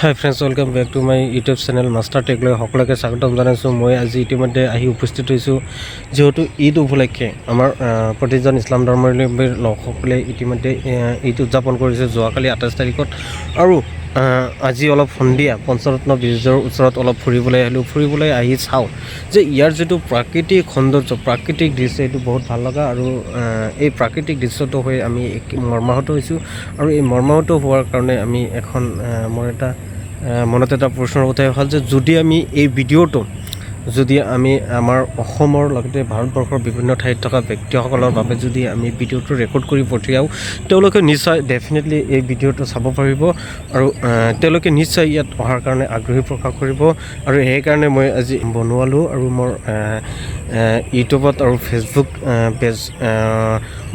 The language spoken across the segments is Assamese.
High friends, welcome back to my YouTube channel master টেকলৈ সকলোকে স্বাগতম জনাইছোঁ। মই আজি ইতিমধ্যে আহি উপস্থিত হৈছোঁ, যিহেতু ঈদ উপলক্ষে আমাৰ প্ৰতিজন ইছলাম ধৰ্মাৱলম্বী লোকসকলে ইতিমধ্যে ঈদ উদযাপন কৰিছে যোৱাকালি 28 তাৰিখত। আৰু আজি অলপ সন্ধিয়া পঞ্চৰত্ন ব্ৰিজৰ ওচৰত অলপ ফুৰিবলৈ আহিলোঁ। ফুৰিবলৈ আহি চাওঁ যে ইয়াৰ যিটো প্ৰাকৃতিক সৌন্দৰ্য, প্ৰাকৃতিক দৃশ্য, এইটো বহুত ভাল লগা। আৰু এই প্ৰাকৃতিক দৃশ্যটো হৈ আমি মৰ্মাহত হৈছোঁ। আৰু এই মৰ্মাহত হোৱাৰ কাৰণে আমি এখন মোৰ এটা মনত এটা প্ৰশ্ন উঠাই হ'ল যে যদি আমি এই ভিডিঅ'টো আমি আমাৰ অসমৰ লগতে ভাৰতবৰ্ষৰ বিভিন্ন ঠাইত থকা ব্যক্তিসকলৰ বাবে যদি আমি ভিডিঅ'টো ৰেকৰ্ড কৰি পঠিয়াওঁ, তেওঁলোকে নিশ্চয় ডেফিনেটলি এই ভিডিঅ'টো চাব পাৰিব আৰু তেওঁলোকে নিশ্চয় ইয়াত অহাৰ কাৰণে আগ্ৰহী প্ৰকাশ কৰিব। আৰু সেইকাৰণে মই আজি বনোৱালোঁ আৰু মোৰ ইউটিউবত আৰু ফেচবুক পেজ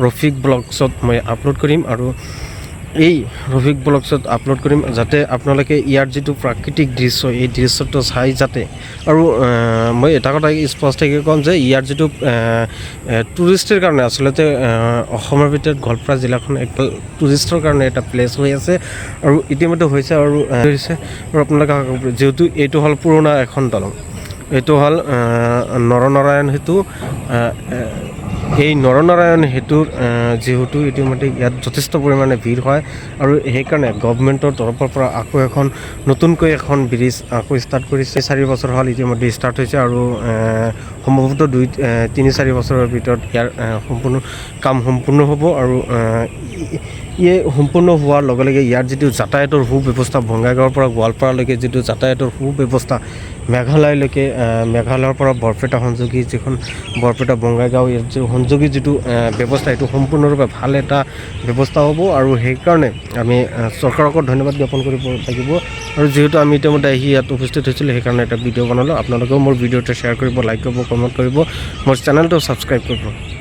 ৰফিক ব্লগছত মই আপলোড কৰিম। আৰু এই ৰফিক ব্লগছত আপলোড কৰিম যাতে আপোনালোকে ইয়াৰ যিটো প্ৰাকৃতিক দৃশ্য, এই দৃশ্যটো চাই যাতে। আৰু মই এটা কথা স্পষ্টকৈ ক'ম যে ইয়াৰ যিটো টুৰিষ্টৰ কাৰণে আচলতে অসমৰ ভিতৰত গোৱালপাৰা জিলাখন এক টুৰিষ্টৰ কাৰণে এটা প্লেচ হৈ আছে আৰু ইতিমধ্যে হৈছে আৰু আপোনালোকে যিহেতু এইটো হ'ল পুৰণা এখন দলং, এইটো হ'ল নৰনাৰায়ণ সেতু। এই নৰনাৰায়ণ সেতুৰ যিহেতু ইতিমধ্যে ইয়াত যথেষ্ট পৰিমাণে ভিৰ হয় আৰু সেইকাৰণে গভৰ্ণমেণ্টৰ তৰফৰ পৰা আকৌ এখন নতুনকৈ এখন ব্ৰিজ আকৌ ষ্টাৰ্ট কৰিছে। 4 বছৰ হ'ল ইতিমধ্যে ষ্টাৰ্ট হৈছে আৰু সম্ভৱতঃ 2-3-4 বছৰৰ ভিতৰত ইয়াৰ কাম সম্পূৰ্ণ হ'ব। আৰু সম্পূৰ্ণ হোৱাৰ লগে লগে ইয়াৰ যিটো যাতায়াতৰ সুব্যৱস্থা, বঙাইগাঁৱৰ পৰা গোৱালপাৰালৈকে যিটো যাতায়াতৰ সুব্যৱস্থা, মেঘালয়লৈকে, মেঘালয়ৰ পৰা বৰপেটা সংযোগী যিখন বৰপেটা বঙাইগাঁও ইয়াৰ যি সংযোগী যিটো ব্যৱস্থা, এইটো সম্পূৰ্ণৰূপে ভাল এটা ব্যৱস্থা হ'ব। আৰু সেইকাৰণে আমি চৰকাৰকো ধন্যবাদ জ্ঞাপন কৰিব লাগিব। আৰু যিহেতু আমি ইতিমধ্যে আহি ইয়াত উপস্থিত হৈছিলোঁ, সেইকাৰণে এটা ভিডিঅ' বনালোঁ। আপোনালোকেও মোৰ ভিডিঅ'টো শ্বেয়াৰ কৰিব, লাইক কৰিব, কমেণ্ট কৰিব, মোৰ চেনেলটো ছাবস্ক্ৰাইব কৰিব।